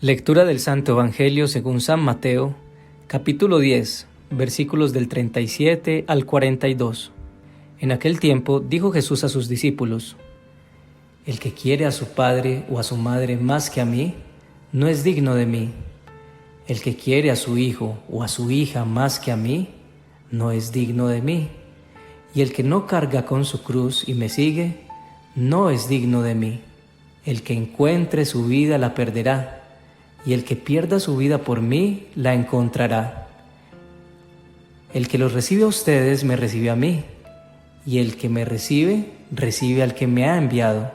Lectura del Santo Evangelio según San Mateo, capítulo 10, versículos del 37 al 42. En aquel tiempo dijo Jesús a sus discípulos: El que quiere a su padre o a su madre más que a mí, no es digno de mí. El que quiere a su hijo o a su hija más que a mí, no es digno de mí. Y el que no carga con su cruz y me sigue, no es digno de mí. El que encuentre su vida la perderá, y el que pierda su vida por mí la encontrará. El que los recibe a ustedes me recibe a mí, y el que me recibe, recibe al que me ha enviado.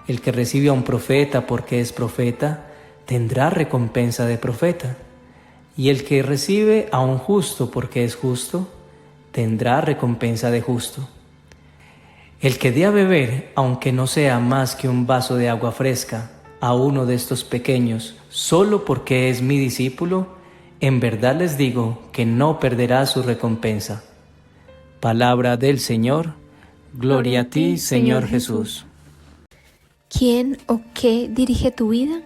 El que recibe a un profeta porque es profeta, tendrá recompensa de profeta, y el que recibe a un justo porque es justo, tendrá recompensa de justo. El que dé a beber, aunque no sea más que un vaso de agua fresca, a uno de estos pequeños, solo porque es mi discípulo, en verdad les digo que no perderá su recompensa. Palabra del Señor. Gloria a ti, Señor Jesús. ¿Quién o qué dirige tu vida?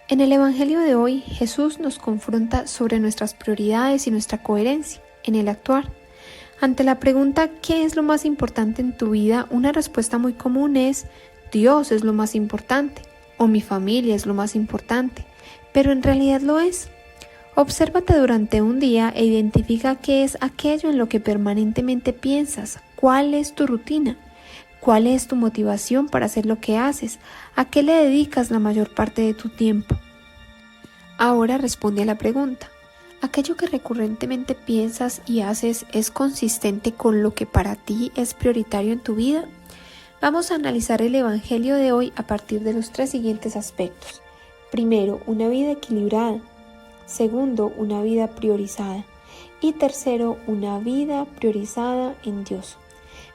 En el Evangelio de hoy, Jesús nos confronta sobre nuestras prioridades y nuestra coherencia en el actuar. Ante la pregunta ¿qué es lo más importante en tu vida?, una respuesta muy común es Dios es lo más importante o mi familia es lo más importante, pero en realidad lo es. Obsérvate durante un día e identifica qué es aquello en lo que permanentemente piensas, cuál es tu rutina, cuál es tu motivación para hacer lo que haces, a qué le dedicas la mayor parte de tu tiempo. Ahora responde a la pregunta. ¿Aquello que recurrentemente piensas y haces es consistente con lo que para ti es prioritario en tu vida? Vamos a analizar el Evangelio de hoy a partir de los 3 siguientes aspectos. Primero, una vida equilibrada. Segundo, una vida priorizada. Y tercero, una vida priorizada en Dios.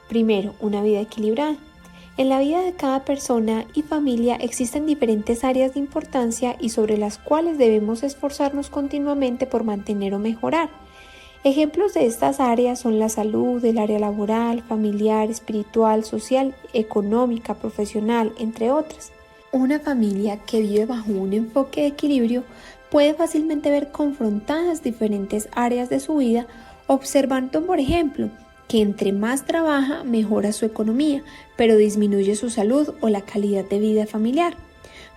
Primero, una vida equilibrada. En la vida de cada persona y familia existen diferentes áreas de importancia y sobre las cuales debemos esforzarnos continuamente por mantener o mejorar. Ejemplos de estas áreas son la salud, el área laboral, familiar, espiritual, social, económica, profesional, entre otras. Una familia que vive bajo un enfoque de equilibrio puede fácilmente ver confrontadas diferentes áreas de su vida, observando, por ejemplo, que entre más trabaja, mejora su economía, pero disminuye su salud o la calidad de vida familiar.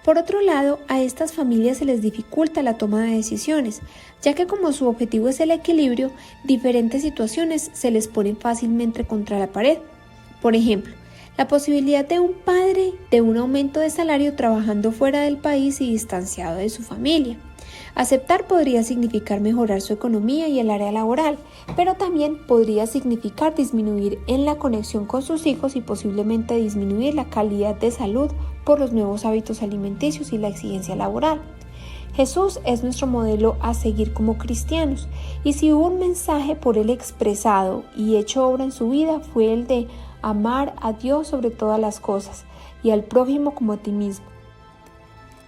Por otro lado, a estas familias se les dificulta la toma de decisiones, ya que como su objetivo es el equilibrio, diferentes situaciones se les ponen fácilmente contra la pared. Por ejemplo, la posibilidad de un padre de un aumento de salario trabajando fuera del país y distanciado de su familia. Aceptar podría significar mejorar su economía y el área laboral, pero también podría significar disminuir en la conexión con sus hijos y posiblemente disminuir la calidad de salud por los nuevos hábitos alimenticios y la exigencia laboral. Jesús es nuestro modelo a seguir como cristianos, y si hubo un mensaje por él expresado y hecho obra en su vida fue el de amar a Dios sobre todas las cosas y al prójimo como a ti mismo.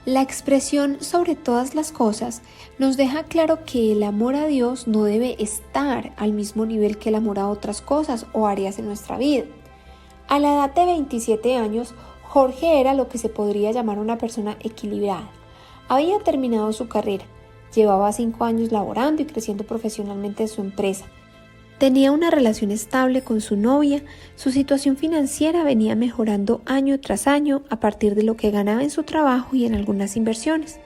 La expresión sobre todas las cosas nos deja claro que el amor a Dios no debe estar al mismo nivel que el amor a otras cosas o áreas de nuestra vida. A la edad de 27 años, Jorge era lo que se podría llamar una persona equilibrada. Había terminado su carrera, llevaba 5 años laborando y creciendo profesionalmente en su empresa. Tenía una relación estable con su novia, su situación financiera venía mejorando año tras año a partir de lo que ganaba en su trabajo y en algunas inversiones.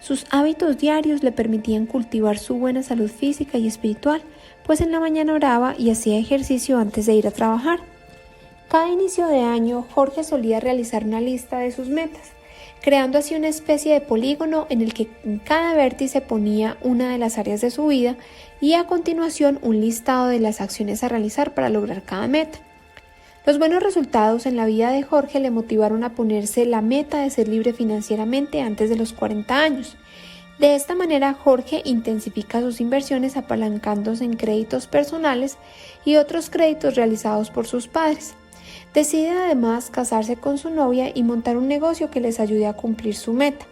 Sus hábitos diarios le permitían cultivar su buena salud física y espiritual, pues en la mañana oraba y hacía ejercicio antes de ir a trabajar. Cada inicio de año, Jorge solía realizar una lista de sus metas, creando así una especie de polígono en el que en cada vértice ponía una de las áreas de su vida y a continuación un listado de las acciones a realizar para lograr cada meta. Los buenos resultados en la vida de Jorge le motivaron a ponerse la meta de ser libre financieramente antes de los 40 años. De esta manera, Jorge intensifica sus inversiones apalancándose en créditos personales y otros créditos realizados por sus padres. Decide además casarse con su novia y montar un negocio que les ayude a cumplir su meta.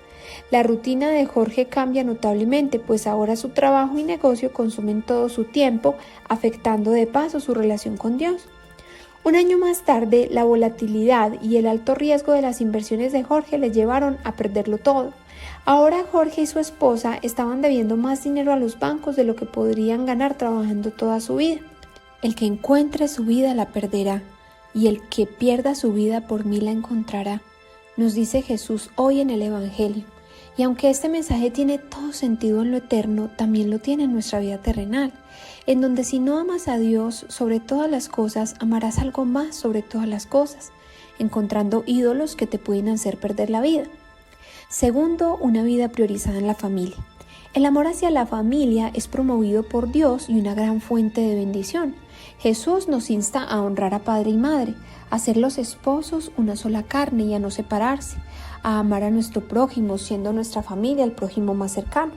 La rutina de Jorge cambia notablemente, pues ahora su trabajo y negocio consumen todo su tiempo, afectando de paso su relación con Dios. Un año más tarde, la volatilidad y el alto riesgo de las inversiones de Jorge le llevaron a perderlo todo. Ahora Jorge y su esposa estaban debiendo más dinero a los bancos de lo que podrían ganar trabajando toda su vida. El que encuentre su vida la perderá, y el que pierda su vida por mí la encontrará, nos dice Jesús hoy en el Evangelio. Y aunque este mensaje tiene todo sentido en lo eterno, también lo tiene en nuestra vida terrenal, en donde si no amas a Dios sobre todas las cosas, amarás algo más sobre todas las cosas, encontrando ídolos que te pueden hacer perder la vida. Segundo, una vida priorizada en la familia. El amor hacia la familia es promovido por Dios y una gran fuente de bendición. Jesús nos insta a honrar a padre y madre, a ser los esposos una sola carne y a no separarse, a amar a nuestro prójimo, siendo nuestra familia el prójimo más cercano.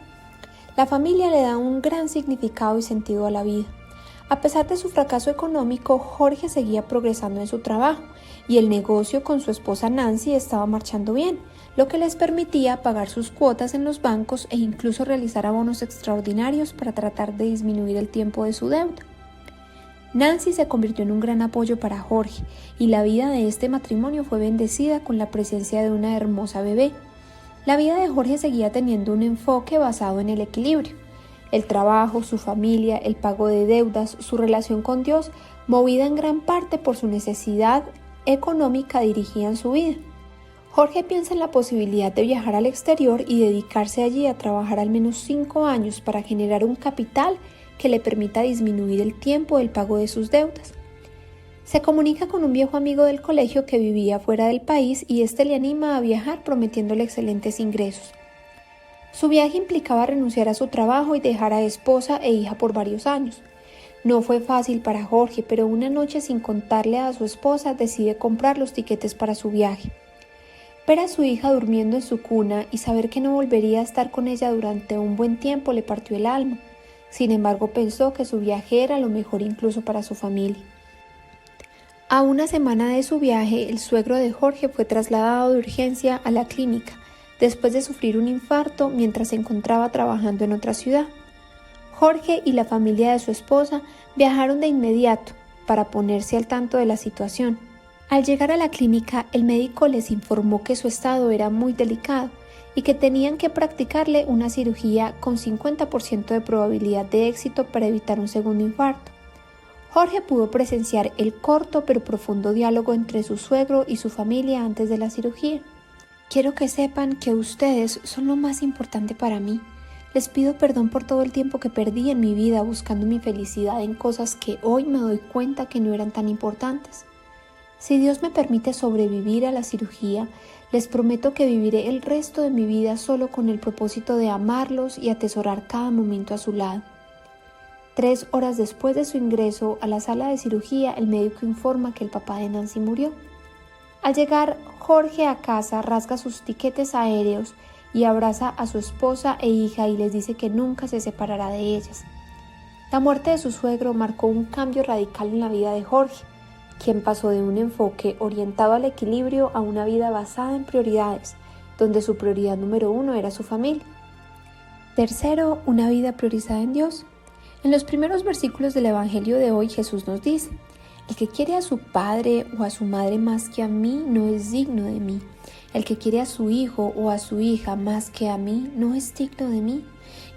La familia le da un gran significado y sentido a la vida. A pesar de su fracaso económico, Jorge seguía progresando en su trabajo y el negocio con su esposa Nancy estaba marchando bien, lo que les permitía pagar sus cuotas en los bancos e incluso realizar abonos extraordinarios para tratar de disminuir el tiempo de su deuda. Nancy se convirtió en un gran apoyo para Jorge y la vida de este matrimonio fue bendecida con la presencia de una hermosa bebé. La vida de Jorge seguía teniendo un enfoque basado en el equilibrio. El trabajo, su familia, el pago de deudas, su relación con Dios, movida en gran parte por su necesidad económica, dirigían su vida. Jorge piensa en la posibilidad de viajar al exterior y dedicarse allí a trabajar al menos 5 años para generar un capital que le permita disminuir el tiempo del pago de sus deudas. Se comunica con un viejo amigo del colegio que vivía fuera del país y este le anima a viajar prometiéndole excelentes ingresos. Su viaje implicaba renunciar a su trabajo y dejar a esposa e hija por varios años. No fue fácil para Jorge, pero una noche sin contarle a su esposa decide comprar los tiquetes para su viaje. Ver a su hija durmiendo en su cuna y saber que no volvería a estar con ella durante un buen tiempo le partió el alma. Sin embargo, pensó que su viaje era lo mejor incluso para su familia. A una semana de su viaje, el suegro de Jorge fue trasladado de urgencia a la clínica, después de sufrir un infarto mientras se encontraba trabajando en otra ciudad. Jorge y la familia de su esposa viajaron de inmediato para ponerse al tanto de la situación. Al llegar a la clínica, el médico les informó que su estado era muy delicado y que tenían que practicarle una cirugía con 50% de probabilidad de éxito para evitar un segundo infarto. Jorge pudo presenciar el corto pero profundo diálogo entre su suegro y su familia antes de la cirugía. Quiero que sepan que ustedes son lo más importante para mí. Les pido perdón por todo el tiempo que perdí en mi vida buscando mi felicidad en cosas que hoy me doy cuenta que no eran tan importantes. Si Dios me permite sobrevivir a la cirugía, les prometo que viviré el resto de mi vida solo con el propósito de amarlos y atesorar cada momento a su lado. 3 horas después de su ingreso a la sala de cirugía, el médico informa que el papá de Nancy murió. Al llegar Jorge a casa, rasga sus tiquetes aéreos y abraza a su esposa e hija y les dice que nunca se separará de ellas. La muerte de su suegro marcó un cambio radical en la vida de Jorge, quien pasó de un enfoque orientado al equilibrio a una vida basada en prioridades, donde su prioridad número 1 era su familia. Tercero, una vida priorizada en Dios. En los primeros versículos del Evangelio de hoy, Jesús nos dice: el que quiere a su padre o a su madre más que a mí no es digno de mí. El que quiere a su hijo o a su hija más que a mí no es digno de mí.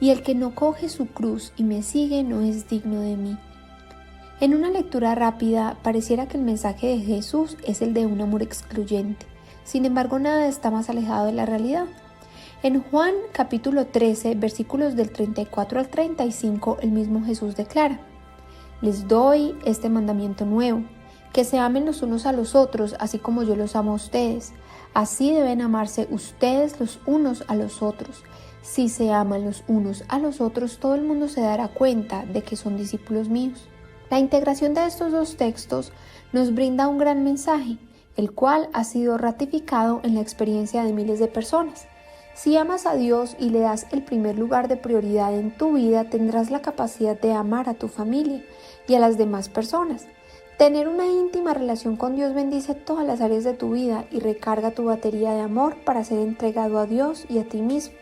Y el que no coge su cruz y me sigue no es digno de mí. En una lectura rápida, pareciera que el mensaje de Jesús es el de un amor excluyente. Sin embargo, nada está más alejado de la realidad. En Juan capítulo 13, versículos del 34 al 35, el mismo Jesús declara: les doy este mandamiento nuevo, que se amen los unos a los otros, así como yo los amo a ustedes. Así deben amarse ustedes los unos a los otros. Si se aman los unos a los otros, todo el mundo se dará cuenta de que son discípulos míos. La integración de estos dos textos nos brinda un gran mensaje, el cual ha sido ratificado en la experiencia de miles de personas. Si amas a Dios y le das el primer lugar de prioridad en tu vida, tendrás la capacidad de amar a tu familia y a las demás personas. Tener una íntima relación con Dios bendice todas las áreas de tu vida y recarga tu batería de amor para ser entregado a Dios y a ti mismo.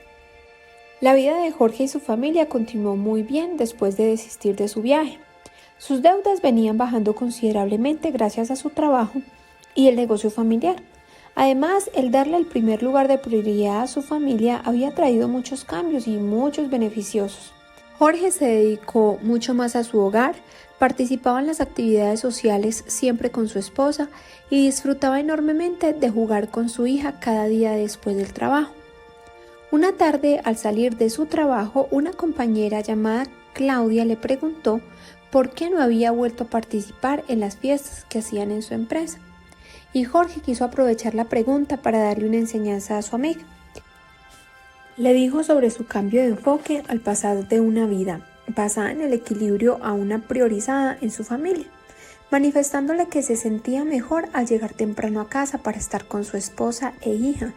La vida de Jorge y su familia continuó muy bien después de desistir de su viaje. Sus deudas venían bajando considerablemente gracias a su trabajo y el negocio familiar. Además, el darle el primer lugar de prioridad a su familia había traído muchos cambios y muchos beneficiosos. Jorge se dedicó mucho más a su hogar, participaba en las actividades sociales siempre con su esposa y disfrutaba enormemente de jugar con su hija cada día después del trabajo. Una tarde, al salir de su trabajo, una compañera llamada Claudia le preguntó por qué no había vuelto a participar en las fiestas que hacían en su empresa. Y Jorge quiso aprovechar la pregunta para darle una enseñanza a su amiga. Le dijo sobre su cambio de enfoque al pasar de una vida basada en el equilibrio a una priorizada en su familia, manifestándole que se sentía mejor al llegar temprano a casa para estar con su esposa e hija,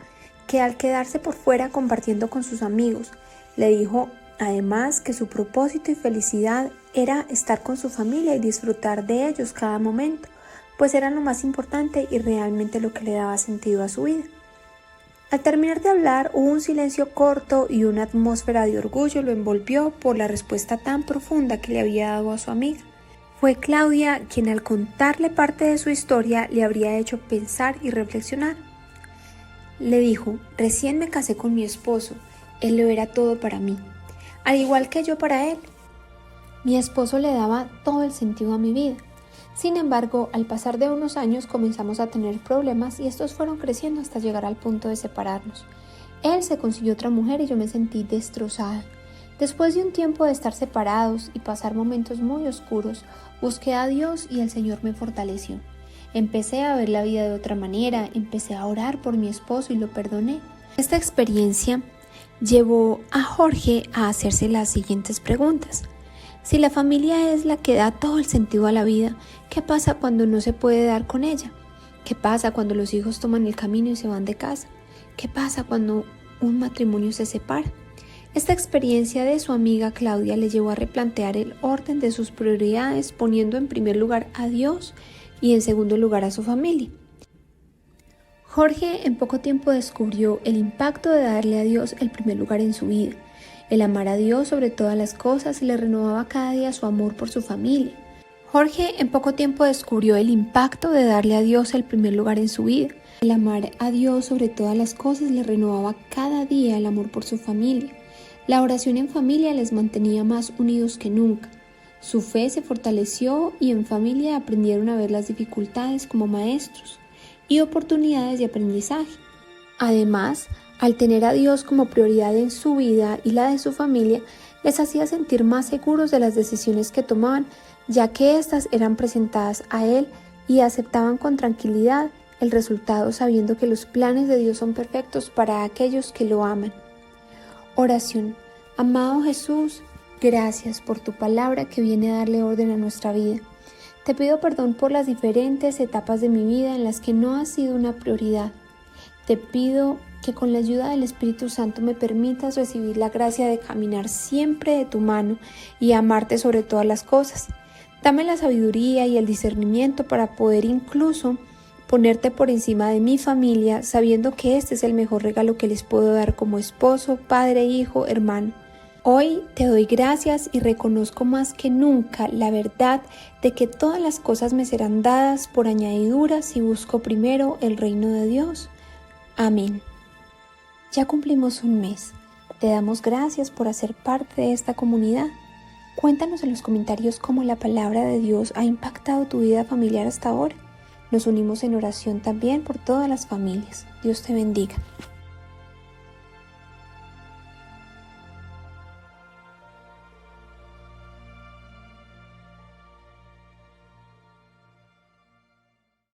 que al quedarse por fuera compartiendo con sus amigos. Le dijo además que su propósito y felicidad era estar con su familia y disfrutar de ellos cada momento, pues eran lo más importante y realmente lo que le daba sentido a su vida. Al terminar de hablar, hubo un silencio corto y una atmósfera de orgullo lo envolvió por la respuesta tan profunda que le había dado a su amiga. Fue Claudia quien, al contarle parte de su historia, le habría hecho pensar y reflexionar. Le dijo: recién me casé con mi esposo, él lo era todo para mí, al igual que yo para él. Mi esposo le daba todo el sentido a mi vida. Sin embargo, al pasar de unos años comenzamos a tener problemas y estos fueron creciendo hasta llegar al punto de separarnos. Él se consiguió otra mujer y yo me sentí destrozada. Después de un tiempo de estar separados y pasar momentos muy oscuros, busqué a Dios y el Señor me fortaleció. Empecé a ver la vida de otra manera, empecé a orar por mi esposo y lo perdoné. Esta experiencia llevó a Jorge a hacerse las siguientes preguntas. Si la familia es la que da todo el sentido a la vida, ¿qué pasa cuando no se puede dar con ella? ¿Qué pasa cuando los hijos toman el camino y se van de casa? ¿Qué pasa cuando un matrimonio se separa? Esta experiencia de su amiga Claudia le llevó a replantear el orden de sus prioridades, poniendo en primer lugar a Dios y en segundo lugar a su familia. Jorge en poco tiempo descubrió el impacto de darle a Dios el primer lugar en su vida. El amar a Dios sobre todas las cosas le renovaba cada día su amor por su familia. Jorge en poco tiempo descubrió el impacto de darle a Dios el primer lugar en su vida. El amar a Dios sobre todas las cosas le renovaba cada día el amor por su familia. La oración en familia les mantenía más unidos que nunca. Su fe se fortaleció y en familia aprendieron a ver las dificultades como maestros y oportunidades de aprendizaje. Además, al tener a Dios como prioridad en su vida y la de su familia, les hacía sentir más seguros de las decisiones que tomaban, ya que éstas eran presentadas a Él y aceptaban con tranquilidad el resultado, sabiendo que los planes de Dios son perfectos para aquellos que lo aman. Oración. Amado Jesús, gracias por tu palabra que viene a darle orden a nuestra vida. Te pido perdón por las diferentes etapas de mi vida en las que no has sido una prioridad. Te pido que con la ayuda del Espíritu Santo me permitas recibir la gracia de caminar siempre de tu mano y amarte sobre todas las cosas. Dame la sabiduría y el discernimiento para poder incluso ponerte por encima de mi familia, sabiendo que este es el mejor regalo que les puedo dar como esposo, padre, hijo, hermano. Hoy te doy gracias y reconozco más que nunca la verdad de que todas las cosas me serán dadas por añadidura si busco primero el reino de Dios. Amén. Ya cumplimos un mes. Te damos gracias por hacer parte de esta comunidad. Cuéntanos en los comentarios cómo la palabra de Dios ha impactado tu vida familiar hasta ahora. Nos unimos en oración también por todas las familias. Dios te bendiga.